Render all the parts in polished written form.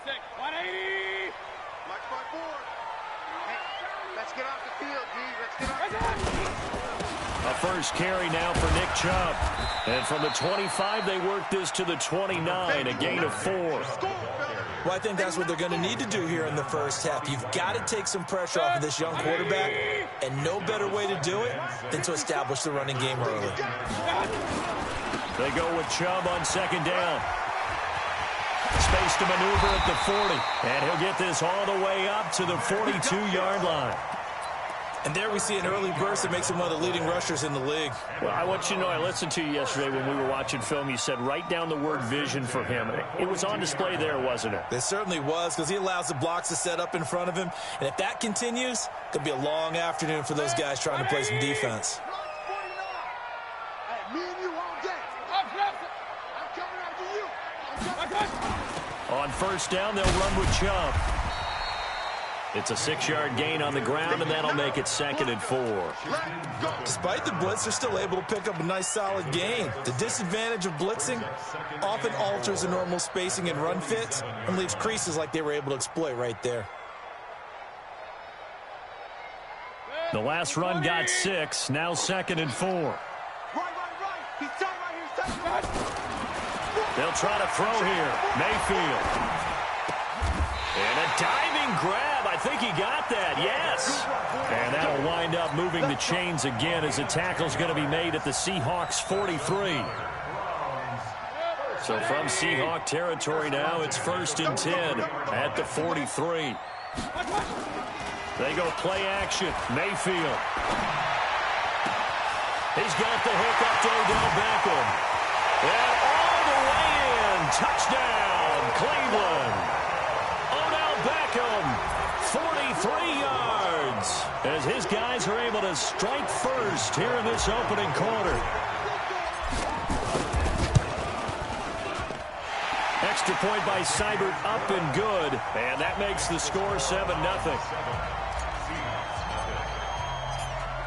180. March by 4. Hey, let's get off the field, D. Let's get off. A first carry now for Nick Chubb. And from the 25, they work this to the 29, a gain of 4. Well, I think that's what they're going to need to do here in the first half. You've got to take some pressure off of this young quarterback, and no better way to do it than to establish the running game early. They go with Chubb on second down. Space to maneuver at the 40, and he'll get this all the way up to the 42-yard line. And there we see an early burst that makes him one of the leading rushers in the league. Well, I want you to know, I listened to you yesterday when we were watching film. You said write down the word vision for him. It was on display there, wasn't it? It certainly was, because he allows the blocks to set up in front of him. And if that continues, it could be a long afternoon for those guys trying to play some defense. On first down, they'll run with Chubb. It's a 6-yard gain on the ground, and that'll make it 2nd and 4. Despite the blitz, they're still able to pick up a nice, solid gain. The disadvantage of blitzing often alters the normal spacing and run fits and leaves creases like they were able to exploit right there. The last run got 6, now 2nd and 4. They'll try to throw here. Mayfield. And a diving grab. I think he got that. Yes. And that'll wind up moving the chains again as the tackle's going to be made at the Seahawks 43. So from Seahawk territory now, it's 1st and 10 at the 43. They go play action. Mayfield. He's got the hook up to Odell Beckham. And all the way in. Touchdown, Cleveland. Odell Beckham, 43 yards. As his guys are able to strike first here in this opening quarter. Extra point by Seibert, up and good. And that makes the score 7-0.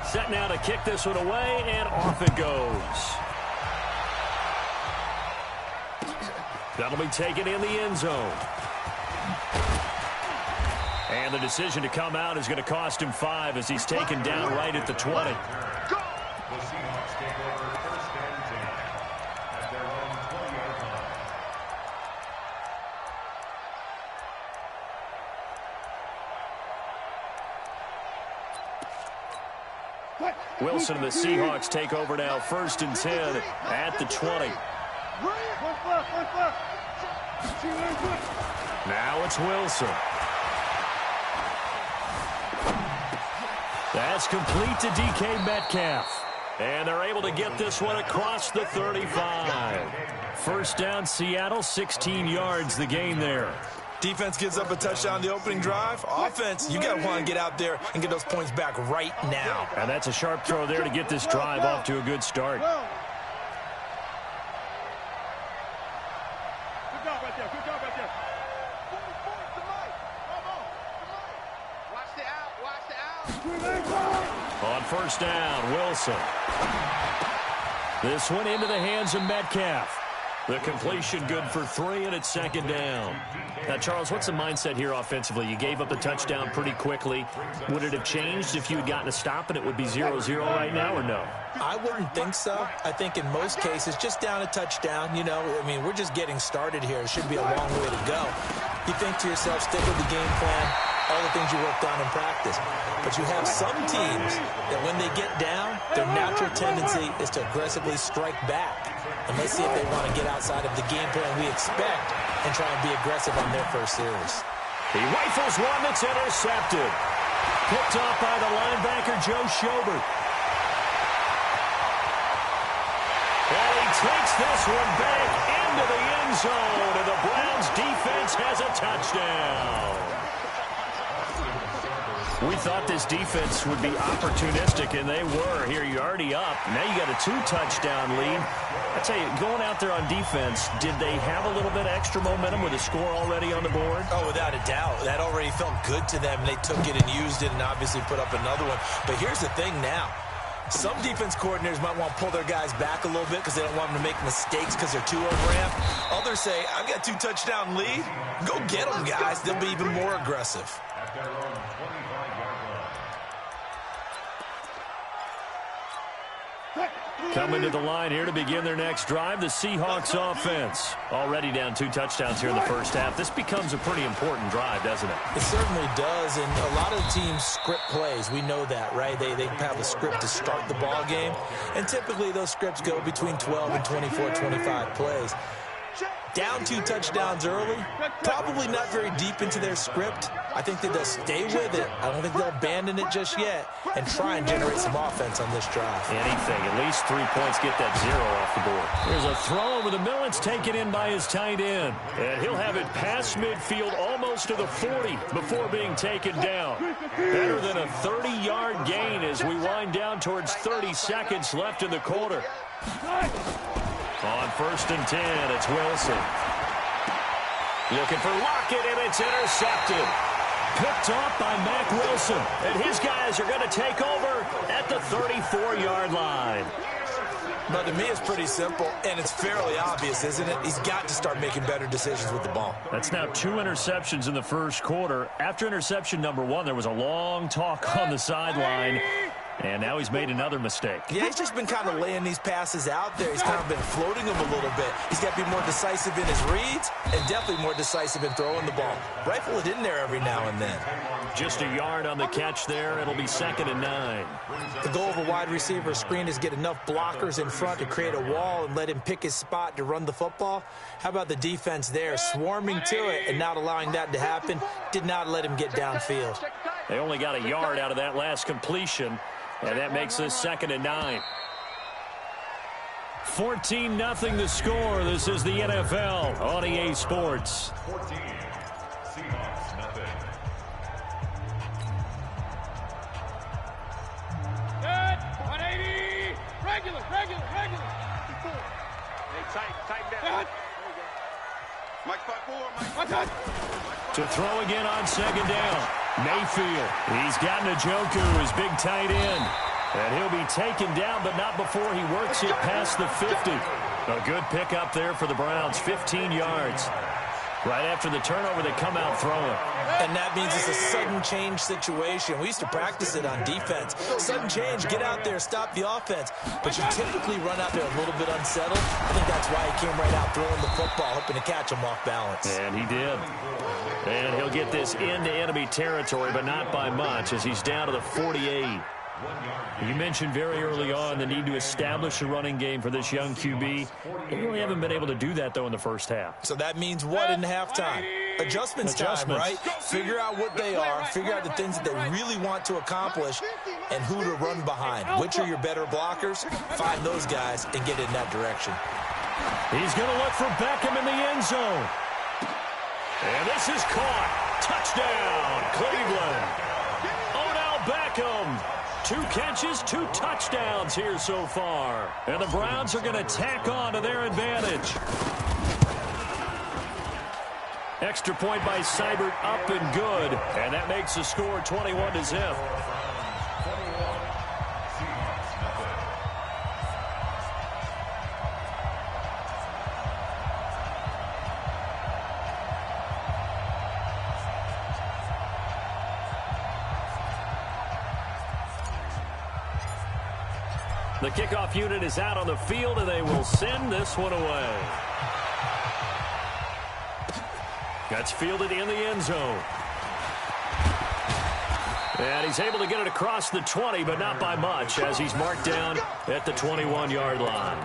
Set now to kick this one away, and off it goes. That'll be taken in the end zone. And the decision to come out is going to cost him 5 as he's taken down right at the 20. Wilson and the Seahawks take over now, 1st and 10 at the 20. Now it's Wilson. That's complete to DK Metcalf. And they're able to get this one across the 35. First down, Seattle, 16 yards the gain there. Defense gives up a touchdown the opening drive. Offense, you got to want to get out there and get those points back right now. And that's a sharp throw there to get this drive off to a good start. On first down, Wilson. This one into the hands of Metcalf. The completion good for 3, and it's 2nd down. Now, Charles, what's the mindset here offensively? You gave up the touchdown pretty quickly. Would it have changed if you had gotten a stop and it would be 0-0 right now, or no? I wouldn't think so. I think in most cases, just down a touchdown, you know, I mean, we're just getting started here. It should be a long way to go. You think to yourself, stick with the game plan, all the things you worked on in practice. But you have some teams that when they get down, their natural tendency is to aggressively strike back. And let's see if they want to get outside of the game plan we expect and try and be aggressive on their first series. He rifles one that's intercepted. Picked off by the linebacker, Joe Schobert. And he takes this one back into the end zone, and the Browns defense has a touchdown. We thought this defense would be opportunistic, and they were. Here, you're already up. Now you got a 2-touchdown lead. I tell you, going out there on defense, did they have a little bit of extra momentum with a score already on the board? Oh, without a doubt. That already felt good to them. They took it and used it and obviously put up another one. But here's the thing now. Some defense coordinators might want to pull their guys back a little bit because they don't want them to make mistakes because they're too overamped. Others say, I've got 2-touchdown lead. Go get them, guys. They'll be even more aggressive. Coming to the line here to begin their next drive, the Seahawks offense. Already down 2 touchdowns here in the first half. This becomes a pretty important drive, doesn't it? It certainly does, and a lot of teams script plays. We know that, right? They have a script to start the ball game, and typically those scripts go between 12 and 24, 25 plays. Down 2 touchdowns early, probably not very deep into their script. I think that they'll stay with it. I don't think they'll abandon it just yet and try and generate some offense on this drive. Anything, at least 3 points, get that 0 off the board. There's a throw over the middle. It's taken in by his tight end. And he'll have it past midfield almost to the 40 before being taken down. Better than a 30-yard gain as we wind down towards 30 seconds left in the quarter. On 1st and 10, it's Wilson. Looking for Lockett, and it's intercepted. Picked off by Mack Wilson. And his guys are going to take over at the 34-yard line. But to me, it's pretty simple, and it's fairly obvious, isn't it? He's got to start making better decisions with the ball. That's now 2 interceptions in the first quarter. After interception number 1, there was a long talk on the sideline. And now he's made another mistake. Yeah, he's just been kind of laying these passes out there. He's kind of been floating them a little bit. He's got to be more decisive in his reads and definitely more decisive in throwing the ball. Rifle it in there every now and then. Just a yard on the catch there. It'll be 2nd and 9. The goal of a wide receiver screen is get enough blockers in front to create a wall and let him pick his spot to run the football. How about the defense there, swarming to it and not allowing that to happen? Did not let him get downfield. They only got a yard out of that last completion. And that makes this 2nd and 9. 14-0 the score. This is the NFL on EA Sports. 14. Seahawks, nothing. Good. 180. Regular. Hey, tighten down. Mike 5-4. To throw again on 2nd down. Mayfield. He's got Njoku, his big tight end. And he'll be taken down, but not before he works it past the 50. A good pickup there for the Browns, 15 yards. Right after the turnover, they come out throwing. And that means it's a sudden change situation. We used to practice it on defense. Sudden change, get out there, stop the offense. But you typically run out there a little bit unsettled. I think that's why he came right out throwing the football, hoping to catch him off balance. And he did. And he'll get this into enemy territory, but not by much, as he's down to the 48. You mentioned very early on the need to establish a running game for this young QB. They really haven't been able to do that, though, in the first half. So that means what in halftime? Adjustments time, right? Figure out what they are, figure out the things that they really want to accomplish, and who to run behind. Which are your better blockers? Find those guys and get in that direction. He's going to look for Beckham in the end zone. And this is caught. Touchdown, Cleveland. Odell Beckham. 2 catches, 2 touchdowns here so far. And the Browns are going to tack on to their advantage. Extra point by Seibert, up and good. And that makes the score 21-0. The kickoff unit is out on the field, and they will send this one away. That's fielded in the end zone. And he's able to get it across the 20, but not by much, as he's marked down at the 21-yard line.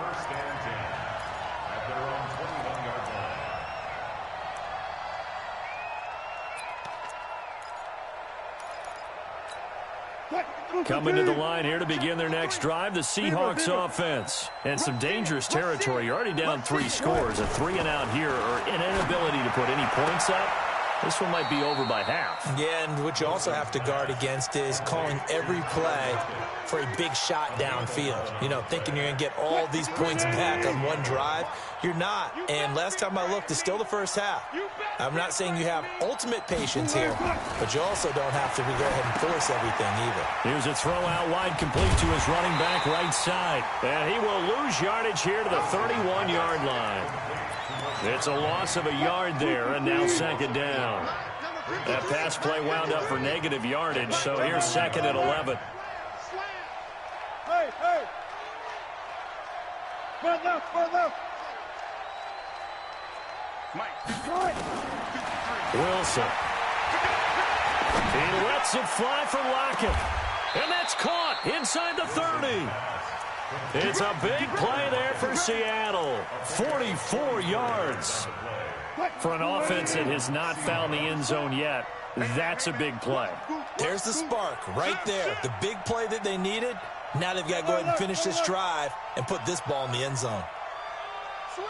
Coming to the line here to begin their next drive, the Seahawks offense. And some dangerous territory. You're already down 3 scores. A 3-and-out here, or an inability to put any points up. This one might be over by half. Yeah, and what you also have to guard against is calling every play for a big shot downfield. You know, thinking you're going to get all these points back on one drive. You're not. And last time I looked, it's still the first half. I'm not saying you have ultimate patience here, but you also don't have to go ahead and force everything either. Here's a throw out wide, complete to his running back right side. And he will lose yardage here to the 31-yard line. It's a loss of a yard there, and now second down. That pass play wound up for negative yardage, so here's second and 11. Hey, hey! Run left! Wilson. He lets it fly for Lockett. And that's caught inside the 30. It's a big play there for Seattle. 44 yards. For an offense that has not found the end zone yet, that's a big play. There's the spark right there. The big play that they needed. Now they've got to go ahead and finish this drive and put this ball in the end zone. Switch!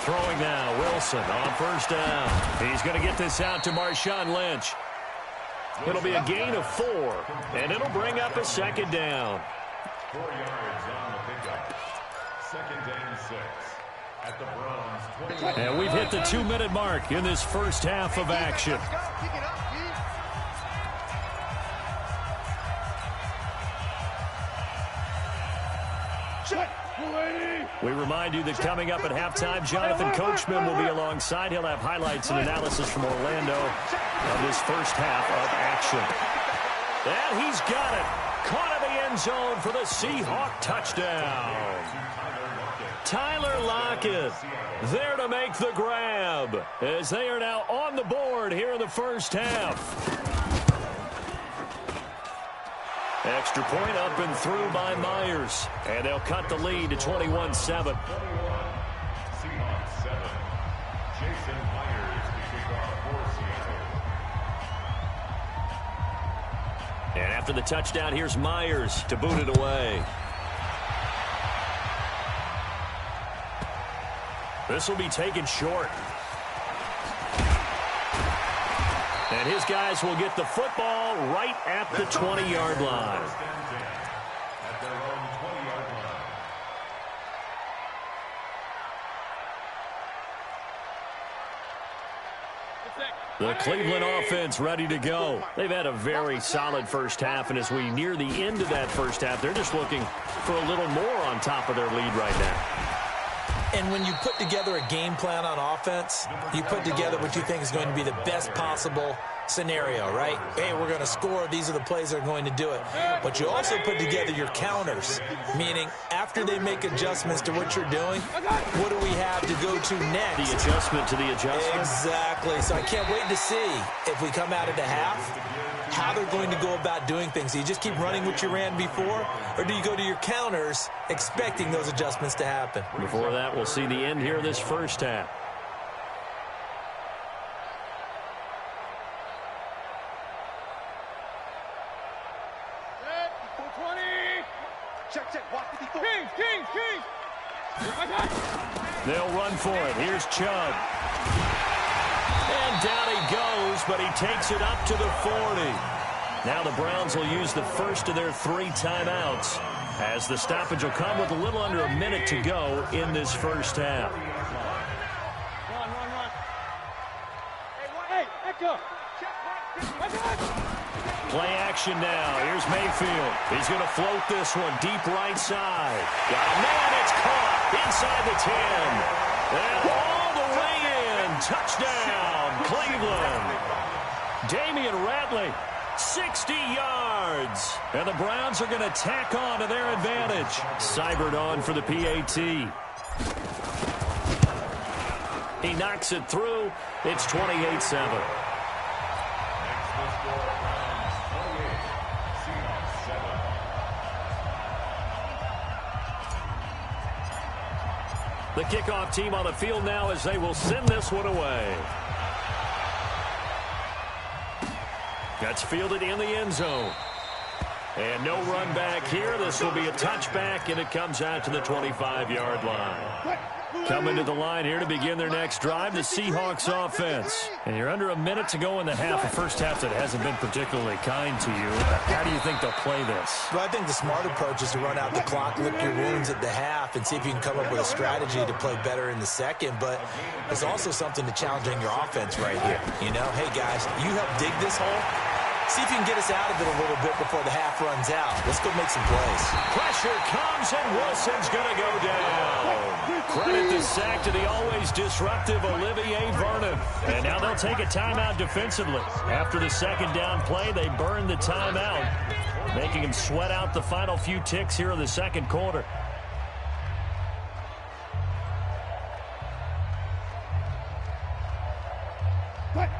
Throwing now, Wilson on first down. He's going to get this out to Marshawn Lynch. It'll be a gain of 4, and it'll bring up a second down. 4 yards on the pickup. Second and 6 at the Browns' 20. And we've hit the 2-minute mark in this first half of action. We remind you that coming up at halftime, Jonathan Coachman will be alongside. He'll have highlights and analysis from Orlando of this first half of action. And he's got it. Caught in the end zone for the Seahawk touchdown. Tyler Lockett there to make the grab as they are now on the board here in the first half. Extra point up and through by Myers. And they'll cut the lead to 21-7. Seahawks 7. Jason Myers to kick off for Seattle. And after the touchdown, here's Myers to boot it away. This will be taken short. And his guys will get the football right at the 20-yard line. At their own 20-yard line. The Cleveland offense ready to go. They've had a very solid first half, and as we near the end of that first half, they're just looking for a little more on top of their lead right now. And when you put together a game plan on offense, you put together what you think is going to be the best possible scenario, right? Hey, we're going to score. These are the plays that are going to do it. But you also put together your counters, meaning after they make adjustments to what you're doing, what do we have to go to next? The adjustment to the adjustment. Exactly. So I can't wait to see if we come out at the half, how they're going to go about doing things. Do you just keep running what you ran before, or do you go to your counters expecting those adjustments to happen? Before that, we'll see the end here of this first half. They'll run for it. Here's Chubb. And down he goes, but he takes it up to the 40. Now the Browns will use the first of their 3 timeouts, as the stoppage will come with a little under a minute to go in this first half. Play action now. Here's Mayfield. He's going to float this one deep right side. Got a man. It's caught inside the 10. And all the way in. Touchdown, Cleveland. Damian Ratley, 60 yards. And the Browns are going to tack on to their advantage. Seibert on for the PAT. He knocks it through. It's 28-7. The kickoff team on the field now as they will send this one away. That's fielded in the end zone. And no run back here. This will be a touchback, and it comes out to the 25-yard line. Coming to the line here to begin their next drive, the Seahawks offense. And you're under a minute to go in the half, a first half that hasn't been particularly kind to you. How do you think they'll play this? Well, I think the smart approach is to run out the clock, lick your wounds at the half, and see if you can come up with a strategy to play better in the second. But there's also something to challenging your offense right here. You know, hey, guys, you help dig this hole. See if you can get us out of it a little bit before the half runs out. Let's go make some plays. Pressure comes, and Wilson's going to go down. Credit the sack to the always disruptive Olivier Vernon. And now they'll take a timeout defensively. After the second down play, they burn the timeout, making him sweat out the final few ticks here in the second quarter.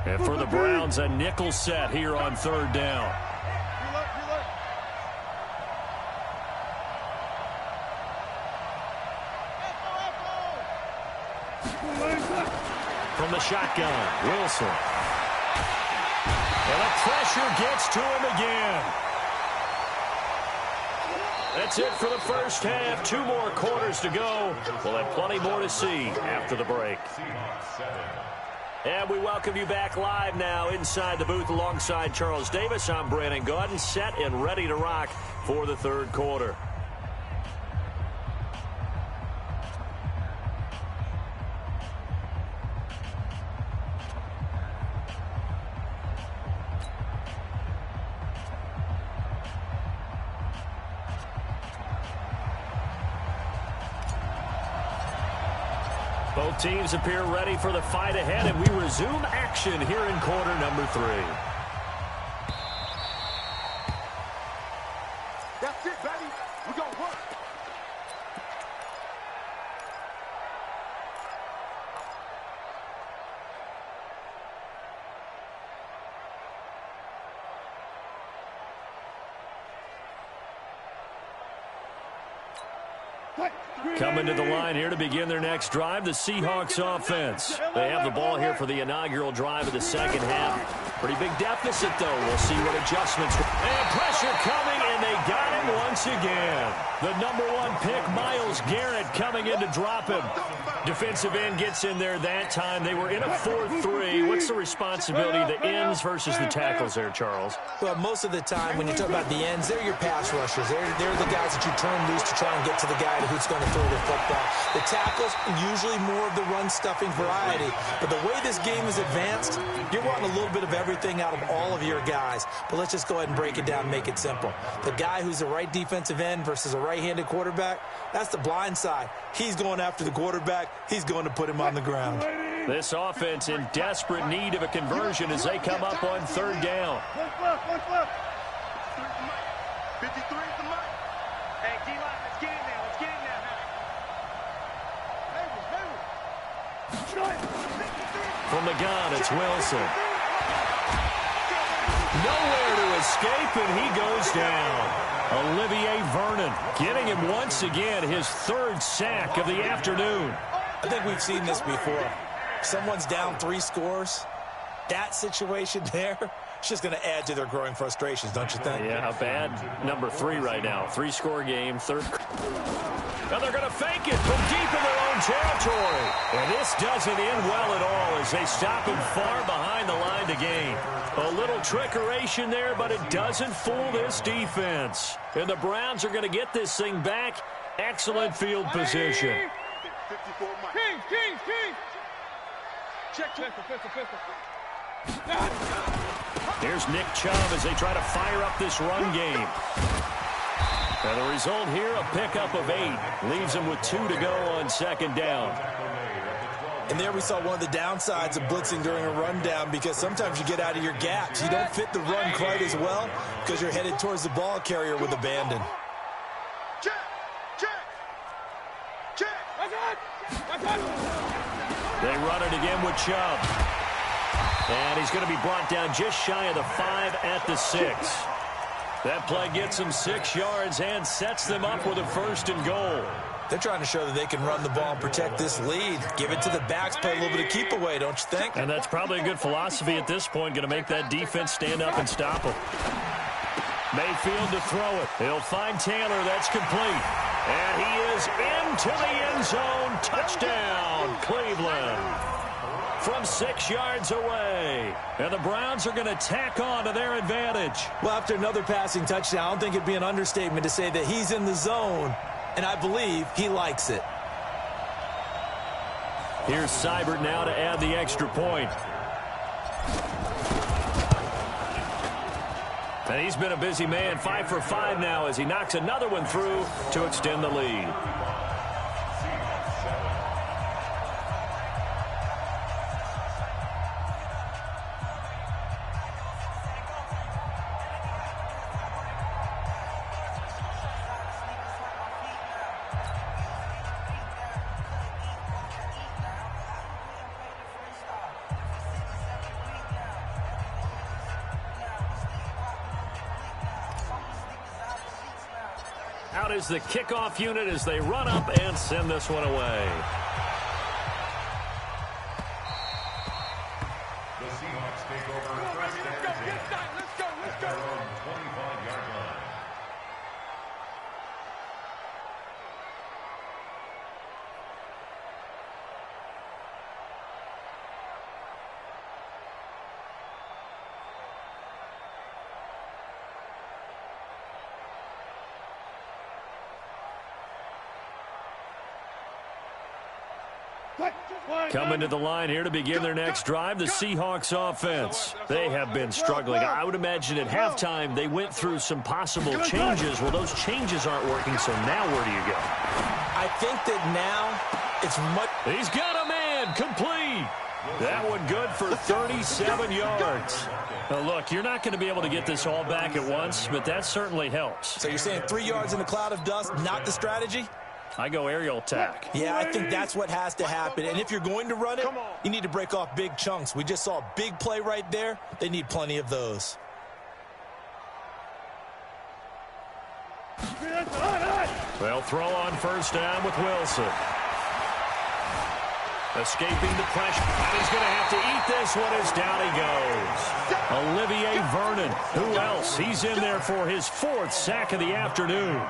And for the Browns, a nickel set here on third down. From the shotgun, Wilson. And the pressure gets to him again. That's it for the first half. 2 more quarters to go. We'll have plenty more to see after the break. And we welcome you back live now inside the booth alongside Charles Davis. I'm Brandon Gaudin, set and ready to rock for the third quarter. Both teams appear ready for the fight ahead, and we resume action here in quarter number 3. That's it, baby. We're going to work. Coming to the line here to begin their next drive, the Seahawks offense. They have the ball here for the inaugural drive of the second half. Pretty big deficit, though. We'll see what adjustments. And pressure coming, and they got him once again. The #1 pick, Myles Garrett, coming in to drop him. Defensive end gets in there that time. They were in a 4-3. What's the responsibility of the ends versus the tackles there, Charles? Well, most of the time when you talk about the ends, they're your pass rushers. They're the guys that you turn loose to try and get to the guy who's going to throw the football. The tackles, usually more of the run-stuffing variety. But the way this game is advanced, you're wanting a little bit of everything out of all of your guys. But let's just go ahead and break it down and make it simple. The guy who's the right defensive end versus a right-handed quarterback, that's the blind side. He's going after the quarterback. He's going to put him on the ground. This offense in desperate need of a conversion as they come up on third down. 53 is the mic. Hey, D-line, let's get in there. Let's get in there now. From the gun, it's Wilson. Nowhere to escape, and he goes down. Olivier Vernon getting him once again his 3rd sack of the afternoon. I think we've seen this before. Someone's down 3 scores. That situation there, it's just going to add to their growing frustrations, don't you think? Yeah, a bad number 3 right now. 3-score game, third. Now they're going to fake it from deep in their own territory. And this doesn't end well at all as they stop him far behind the line to gain. A little trickeration there, but it doesn't fool this defense. And the Browns are going to get this thing back. Excellent field position. 54 mic. King. Check. Here's Nick Chubb as they try to fire up this run game. And the result here, a pickup of 8. Leaves them with 2 to go on second down. And there we saw one of the downsides of blitzing during a rundown, because sometimes you get out of your gaps. You don't fit the run quite as well because you're headed towards the ball carrier with abandon. Check. They run it again with Chubb. And he's going to be brought down just shy of the 5 at the 6. That play gets him 6 yards and sets them up with a 1st and goal. They're trying to show that they can run the ball and protect this lead. Give it to the backs, play a little bit of keep away, don't you think? And that's probably a good philosophy at this point, going to make that defense stand up and stop them. Mayfield to throw it. He'll find Taylor. That's complete. And he is into the end zone. Touchdown, Cleveland. From 6 yards away. And the Browns are going to tack on to their advantage. Well, after another passing touchdown, I don't think it'd be an understatement to say that he's in the zone, and I believe he likes it. Here's Seibert now to add the extra point. And he's been a busy man, 5 for 5 now as he knocks another one through to extend the lead. Out is the kickoff unit as they run up and send this one away. The Seahawks take over first and 10. At their own 25-yard line. Coming to the line here to begin their next drive, the Seahawks offense. They have been struggling. I would imagine at halftime they went through some possible changes. Well, those changes aren't working, so now where do you go? I think that now it's much... He's got a man, complete. That one good for 37 yards. Now, look, you're not going to be able to get this all back at once, but that certainly helps. So you're saying 3 yards in a cloud of dust, not the strategy? I go aerial attack. Yeah, I think that's what has to happen. And if you're going to run it, you need to break off big chunks. We just saw a big play right there. They need plenty of those. They'll throw on first down with Wilson. Escaping the pressure. And he's going to have to eat this one as down he goes. Olivier Vernon. Who else? He's in there for his 4th sack of the afternoon.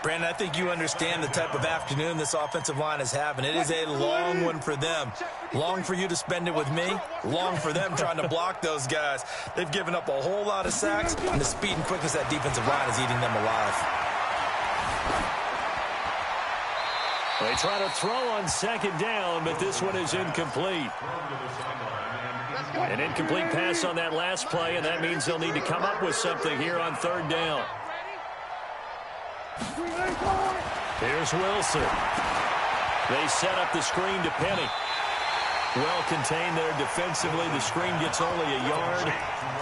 Brandon, I think you understand the type of afternoon this offensive line is having. It is a long one for them. Long for you to spend it with me. Long for them trying to block those guys. They've given up a whole lot of sacks, and the speed and quickness of that defensive line is eating them alive. They try to throw on second down, but this one is incomplete. An incomplete pass on that last play, and that means they'll need to come up with something here on third down. Here's Wilson. They set up the screen to Penny. Well contained there defensively. The screen gets only a yard,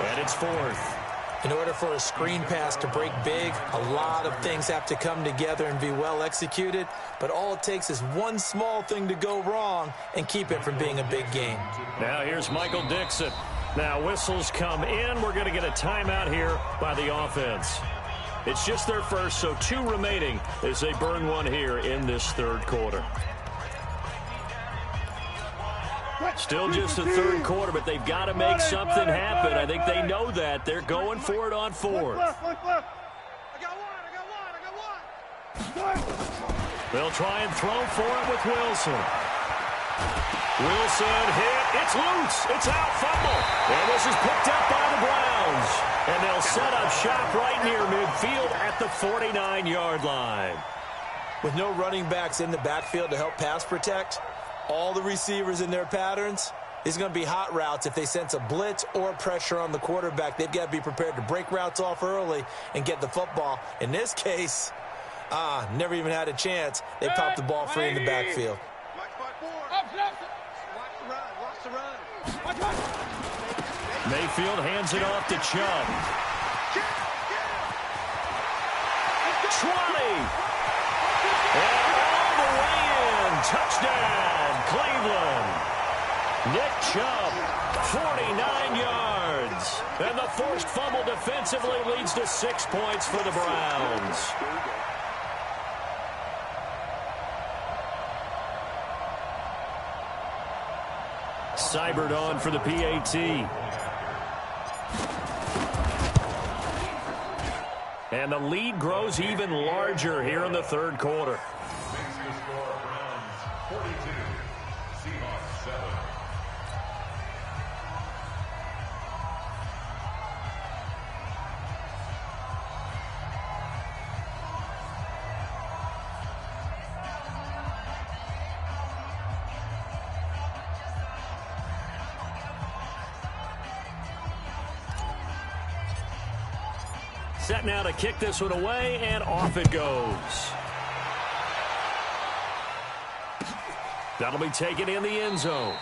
and it's 4th. In order for a screen pass to break big, a lot of things have to come together and be well executed, but all it takes is one small thing to go wrong and keep it from being a big game. Now here's Michael Dixon. Now whistles come in. We're going to get a timeout here by the offense. It's just their first, so 2 remaining as they burn one here in this third quarter. Still just the third quarter, but they've got to make something happen. I think they know that. They're going for it on 4th. They'll try and throw for it with Wilson. Wilson hit. It's loose. It's out. Fumble. And this is picked up by the Browns. And they'll set up shop right near midfield at the 49-yard line. With no running backs in the backfield to help pass protect, all the receivers in their patterns, it's going to be hot routes. If they sense a blitz or pressure on the quarterback, they've got to be prepared to break routes off early and get the football. In this case, never even had a chance. They popped the ball free in the backfield. Mayfield hands it off to Chubb. 20. And all the way in. Touchdown, Cleveland. Nick Chubb, 49 yards. And the forced fumble defensively leads to 6 points for the Browns. Seibert on for the PAT. And the lead grows even larger here in the third quarter. Makes the score Browns 42, Seahawks 7. Set now to kick this one away, and off it goes. That'll be taken in the end zone.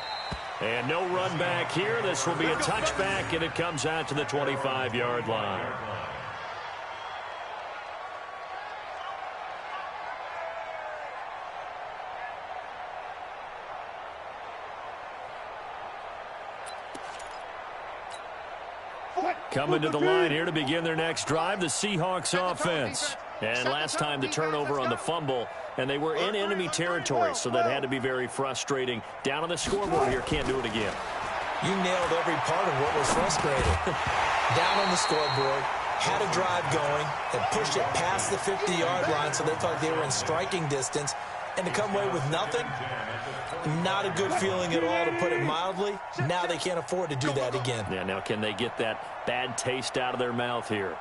And no run back here. This will be a touchback, and it comes out to the 25-yard line. Coming to the line here to begin their next drive, the Seahawks offense. And last time the turnover on the fumble, and they were in enemy territory, so that had to be very frustrating. Down on the scoreboard here, can't do it again. You nailed every part of what was frustrating. Down on the scoreboard, had a drive going, and pushed it past the 50-yard line so they thought they were in striking distance, and to come away with nothing, not a good feeling at all, to put it mildly. Now they can't afford to do that again. Yeah, now can they get that bad taste out of their mouth here?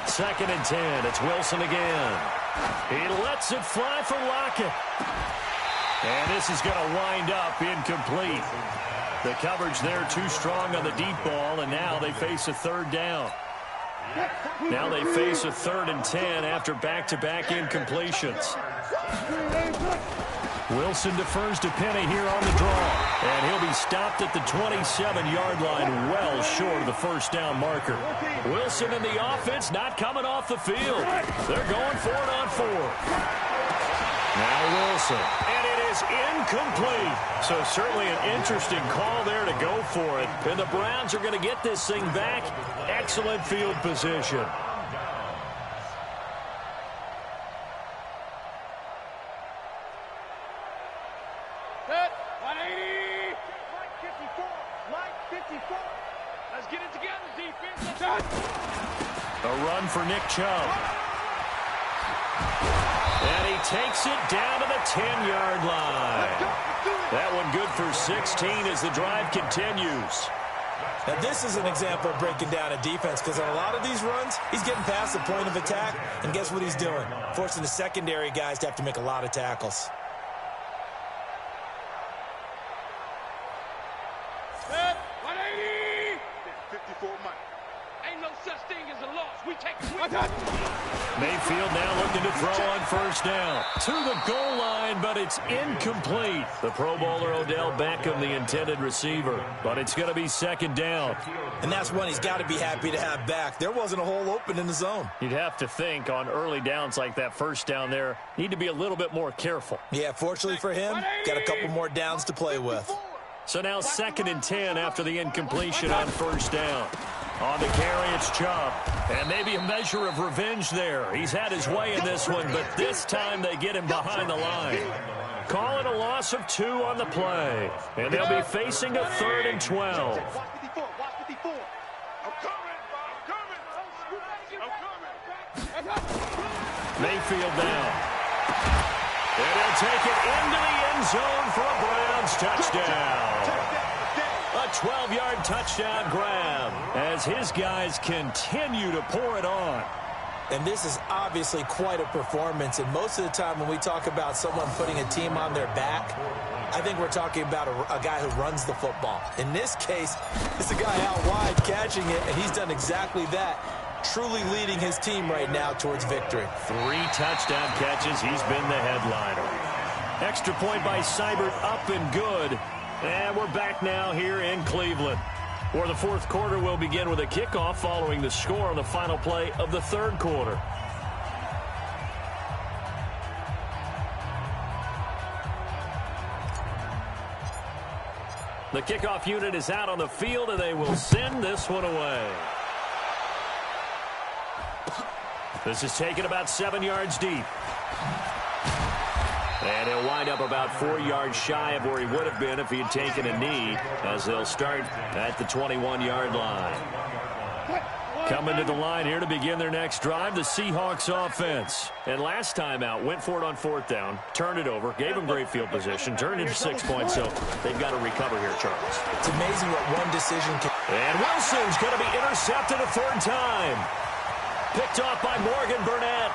2nd and 10. It's Wilson again. He lets it fly for Lockett. And this is going to wind up incomplete. The coverage there too strong on the deep ball, and now they face a third down. Now they face a 3rd and 10 after back-to-back incompletions. Wilson defers to Penny here on the draw. And he'll be stopped at the 27-yard line, well short of the first down marker. Wilson and the offense not coming off the field. They're going for it on 4th. Now Wilson. And it is incomplete. So certainly an interesting call there to go for it. And the Browns are going to get this thing back. Excellent field position. Set. 180. Like 54. Like 54. Let's get it together, defense. A run for Nick Chubb. And he takes it down to the 10-yard line. That one good for 16 as the drive continues. Now, this is an example of breaking down a defense, because on a lot of these runs, he's getting past the point of attack, and guess what he's doing? Forcing the secondary guys to have to make a lot of tackles. Set. 180. 54 Mike. Ain't no such thing as a loss. We take it with us. Mayfield now looking to throw on first down. To the goal line, but it's incomplete. The Pro Bowler Odell Beckham, the intended receiver. But it's going to be 2nd down. And that's one he's got to be happy to have back. There wasn't a hole open in the zone. You'd have to think on early downs like that first down there, need to be a little bit more careful. Yeah, fortunately for him, got a couple more downs to play with. So now 2nd and 10 after the incompletion on first down. On the carry, it's Chubb. And maybe a measure of revenge there. He's had his way in this one, but this time they get him behind the line. Call it a loss of 2 on the play. And they'll be facing a 3rd and 12. Watch 54. Watch 54. I'm coming. Mayfield down. And they'll take it into the end zone for a Browns touchdown. A 12-yard touchdown grab as his guys continue to pour it on. And this is obviously quite a performance. And most of the time when we talk about someone putting a team on their back, I think we're talking about a guy who runs the football. In this case, it's a guy out wide catching it, and he's done exactly that, truly leading his team right now towards victory. 3 touchdown catches. He's been the headliner. Extra point by Seibert, up and good. And we're back now here in Cleveland, where the 4th quarter will begin with a kickoff following the score on the final play of the 3rd quarter. The kickoff unit is out on the field, and they will send this one away. This is taken about 7 yards deep. And he'll wind up about 4 yards shy of where he would have been if he had taken a knee, as they'll start at the 21-yard line. Coming to the line here to begin their next drive, the Seahawks offense. And last time out, went for it on 4th down, turned it over, gave them great field position, turned into 6 points, so they've got to recover here, Charles. It's amazing what one decision can... And Wilson's going to be intercepted a 3rd time. Picked off by Morgan Burnett.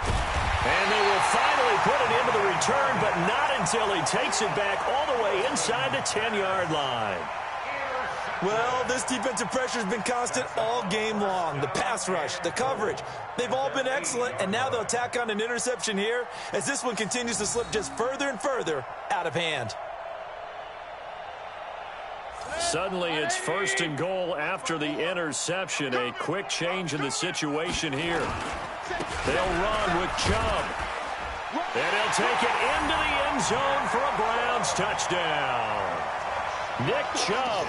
And they will finally put it into the return, but not until he takes it back all the way inside the 10-yard line. Well, this defensive pressure has been constant all game long. The pass rush, the coverage, they've all been excellent, and now they'll tack on an interception here as this one continues to slip just further and further out of hand. Suddenly, it's 1st and goal after the interception. A quick change in the situation here. They'll run with Chubb. And he'll take it into the end zone for a Browns touchdown. Nick Chubb,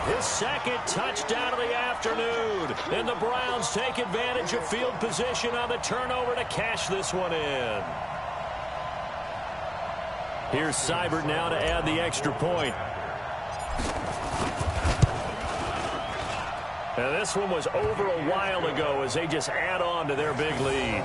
his 2nd touchdown of the afternoon. And the Browns take advantage of field position on the turnover to cash this one in. Here's Seibert now to add the extra point. Now this one was over a while ago as they just add on to their big lead.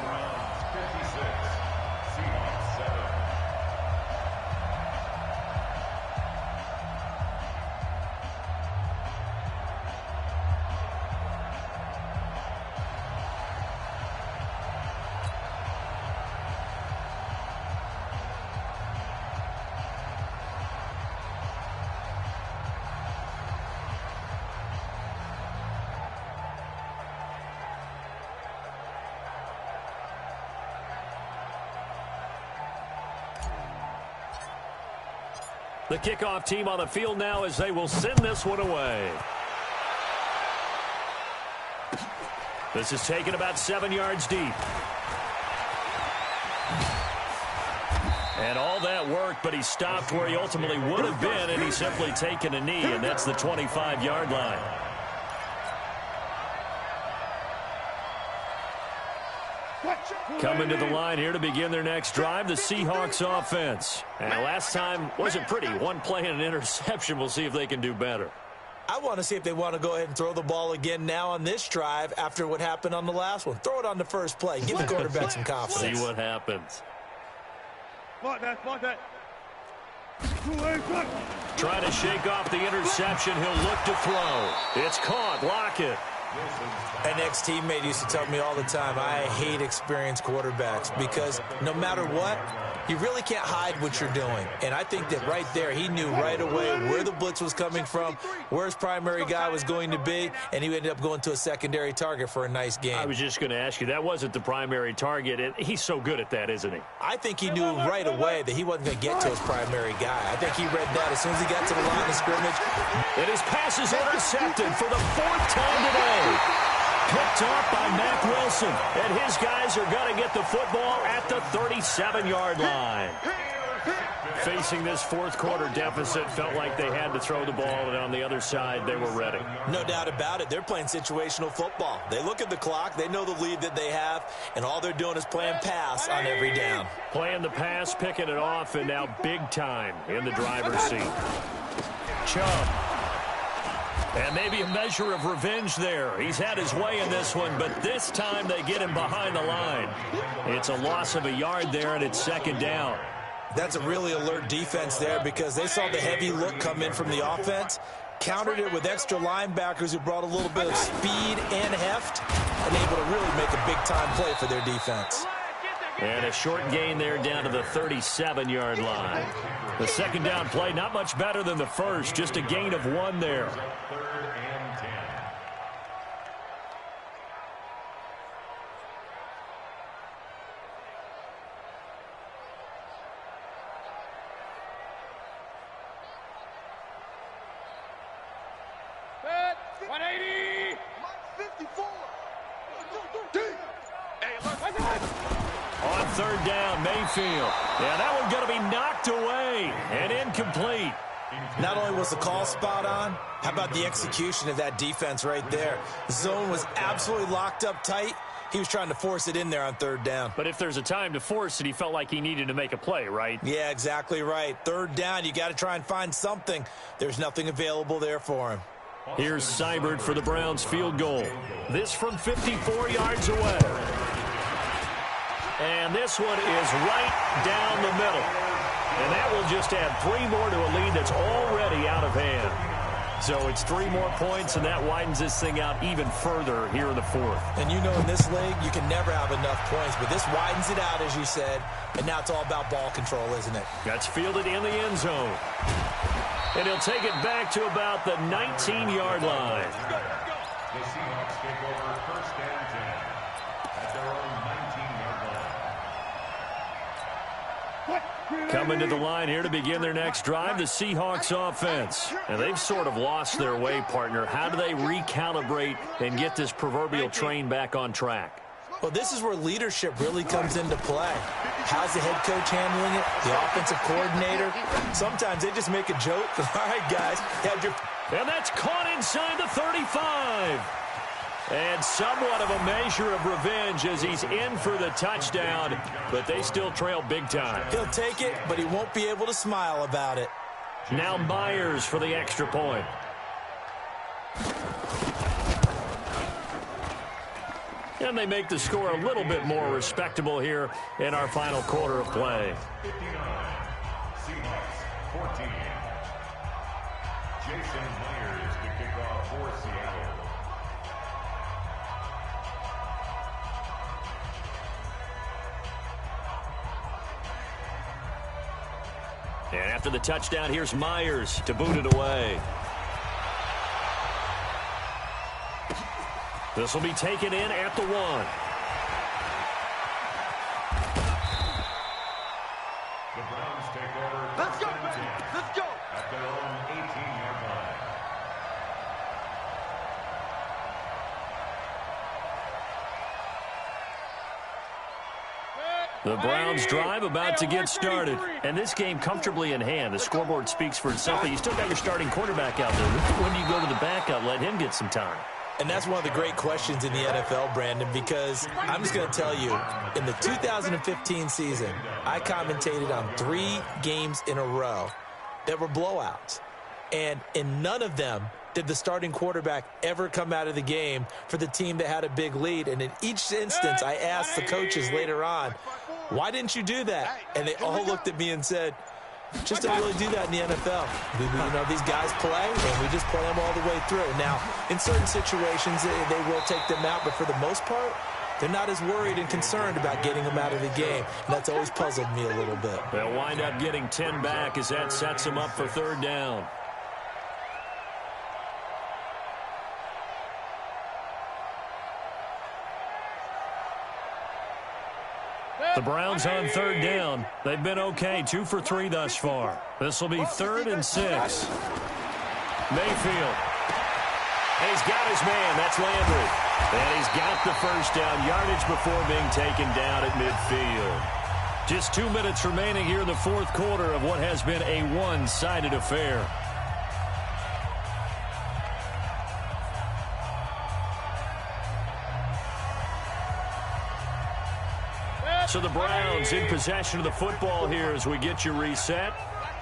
The kickoff team on the field now as they will send this one away. This is taken about 7 yards deep. And all that work, but he stopped where he ultimately would have been, and he's simply taken a knee, and that's the 25-yard line. Coming to the line here to begin their next drive, the Seahawks offense. And last time wasn't pretty. One play and an interception. We'll see if they can do better. I want to see if they want to go ahead and throw the ball again now on this drive after what happened on the last one. Throw it on the first play. Give the quarterback some confidence. See what happens. Trying to shake off the interception. He'll look to throw. It's caught. Lockett. An ex-teammate used to tell me all the time, I hate experienced quarterbacks because no matter what, you really can't hide what you're doing. And I think that right there, he knew right away where the blitz was coming from, where his primary guy was going to be, and he ended up going to a secondary target for a nice game. I was just going to ask you, that wasn't the primary target, and he's so good at that, isn't he? I think he knew right away that he wasn't going to get to his primary guy. I think he read that as soon as he got to the line of scrimmage. And his pass is intercepted for the 4th time today. Picked off by Mack Wilson, and his guys are going to get the football at the 37-yard line. Facing this 4th quarter deficit, felt like they had to throw the ball, and on the other side, they were ready. No doubt about it. They're playing situational football. They look at the clock, they know the lead that they have, and all they're doing is playing pass on every down. Playing the pass, picking it off, and now big time in the driver's seat. Chubb. And maybe a measure of revenge there. He's had his way in this one, but this time they get him behind the line. It's a loss of a yard there, and it's 2nd down. That's a really alert defense there because they saw the heavy look come in from the offense, countered it with extra linebackers who brought a little bit of speed and heft, and able to really make a big-time play for their defense. And a short gain there down to the 37-yard line. The 2nd down play, not much better than the first, just a gain of 1 there. 3rd and 10. Set, 180. 54. On 3rd down, Mayfield. Yeah, that one's going to be knocked away and incomplete. Not only was the call spot on, how about the execution of that defense right there? The zone was absolutely locked up tight. He was trying to force it in there on third down. But if there's a time to force it, he felt like he needed to make a play, right? Yeah, exactly right. Third down, you got to try and find something. There's nothing available there for him. Here's Seibert for the Browns field goal. This from 54 yards away. And this one is right down the middle. And that will just add 3 more to a lead that's already out of hand. So it's 3 more points, and that widens this thing out even further here in the fourth. And you know in this league, you can never have enough points, but this widens it out, as you said, and now it's all about ball control, isn't it? That's fielded in the end zone. And he'll take it back to about the 19-yard line. The Seahawks take over first and 10 at their own 19-yard line. Coming to the line here to begin their next drive, the Seahawks offense. And they've sort of lost their way, partner. How do they recalibrate and get this proverbial train back on track? Well, this is where leadership really comes into play. How's the head coach handling it? The offensive coordinator? Sometimes they just make a joke. All right, guys. And that's caught inside the 35. And somewhat of a measure of revenge as he's in for the touchdown, but they still trail big time. He'll take it, but he won't be able to smile about it. Now Myers for the extra point. And they make the score a little bit more respectable here in our final quarter of play. 59, Seahawks 14. Jason Myers to kick off for Seattle. And after the touchdown, here's Myers to boot it away. This will be taken in at the 1. The Browns take over Let's go, first and 10 let's go. at their own 18-yard line. The Browns drive about to get started. And this game comfortably in hand. The scoreboard speaks for itself, but you still got your starting quarterback out there. When do you go to the backup, let him get some time? And that's one of the great questions in the NFL, Brandon, because I'm just going to tell you, in the 2015 season, I commentated on 3 games in a row that were blowouts. And in none of them did the starting quarterback ever come out of the game for the team that had a big lead. And in each instance, I asked the coaches later on, why didn't you do that? And they all looked at me and said, just don't really do that in the NFL. You know, these guys play, and we just play them all the way through. Now, in certain situations, they will take them out, but for the most part, they're not as worried and concerned about getting them out of the game. And that's always puzzled me a little bit. They'll wind up getting 10 back as that sets them up for third down. The Browns on third down. They've been okay, 2 for 3 thus far. This will be 3rd and 6. Mayfield. And he's got his man. That's Landry. And he's got the first down, yardage before being taken down at midfield. Just 2 minutes remaining here in the fourth quarter of what has been a one-sided affair. So the Browns in possession of the football here as we get you reset.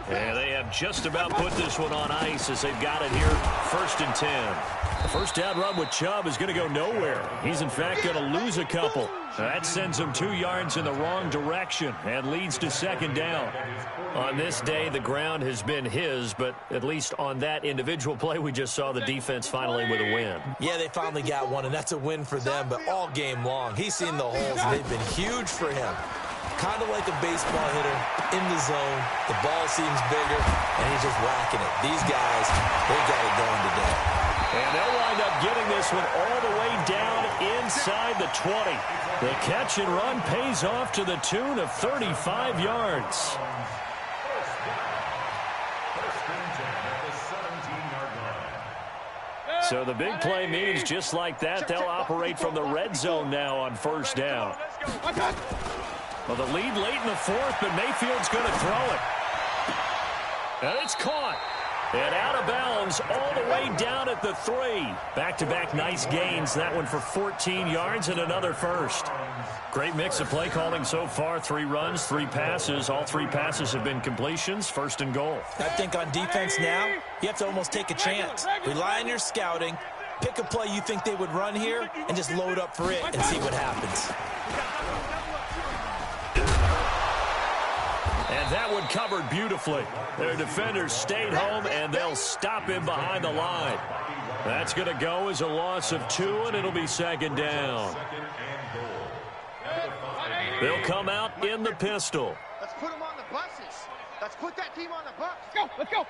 And they have just about put this one on ice as they've got it here, 1st and 10. The first down run with Chubb is going to go nowhere. He's, in fact, going to lose a couple. That sends him 2 yards in the wrong direction and leads to 2nd down. On this day, the ground has been his, but at least on that individual play, we just saw the defense finally with a win. Yeah, they finally got one, and that's a win for them, but all game long, he's seen the holes, and they've been huge for him. Kind of like a baseball hitter in the zone. The ball seems bigger, and he's just whacking it. These guys, they got it going today. And they'll wind up getting this one all the way down inside the 20. The catch and run pays off to the tune of 35 yards. So the big play means just like that, they'll operate from the red zone now on 1st down. Well, the lead late in the 4th, but Mayfield's going to throw it. And it's caught. And out of bounds all the way down at the 3. Back-to-back nice gains. That one for 14 yards and another first. Great mix of play calling so far. 3 runs, 3 passes. All 3 passes have been completions. First and goal. I think on defense now, you have to almost take a chance. Rely on your scouting. Pick a play you think they would run here and just load up for it and see what happens. And that one covered beautifully. Their defenders stayed home, and they'll stop him behind the line. That's going to go as a loss of 2, and it'll be second down. They'll come out in the pistol. Let's put them on the buses. Let's put that team on the bus. Let's go.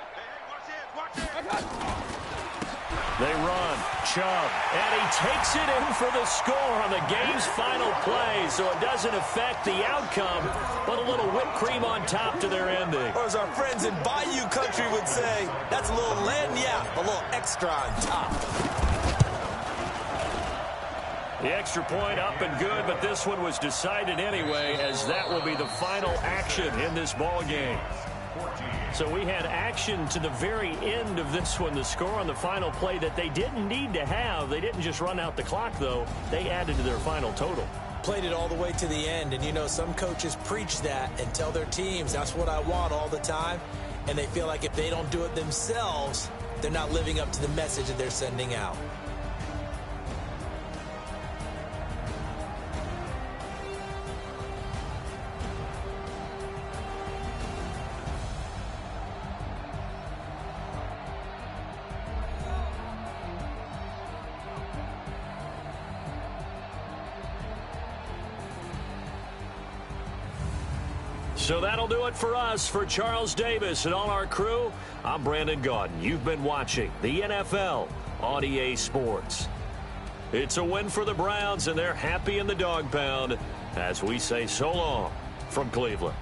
Watch it. They run. Chubb. And he takes it in for the score on the game's final play, so it doesn't affect the outcome, but a little whipped cream on top to their ending. Or as our friends in Bayou Country would say, that's a little lagniappe, a little extra on top. The extra point up and good, but this one was decided anyway, as that will be the final action in this ball game. So we had action to the very end of this one. The score on the final play that they didn't need to have. They didn't just run out the clock, though. They added to their final total. Played it all the way to the end, and you know some coaches preach that and tell their teams that's what I want all the time, and they feel like if they don't do it themselves, they're not living up to the message that they're sending out. So that'll do it for us. For Charles Davis and all our crew, I'm Brandon Gaudin. You've been watching the NFL on EA Sports. It's a win for the Browns, and they're happy in the dog pound as we say so long from Cleveland.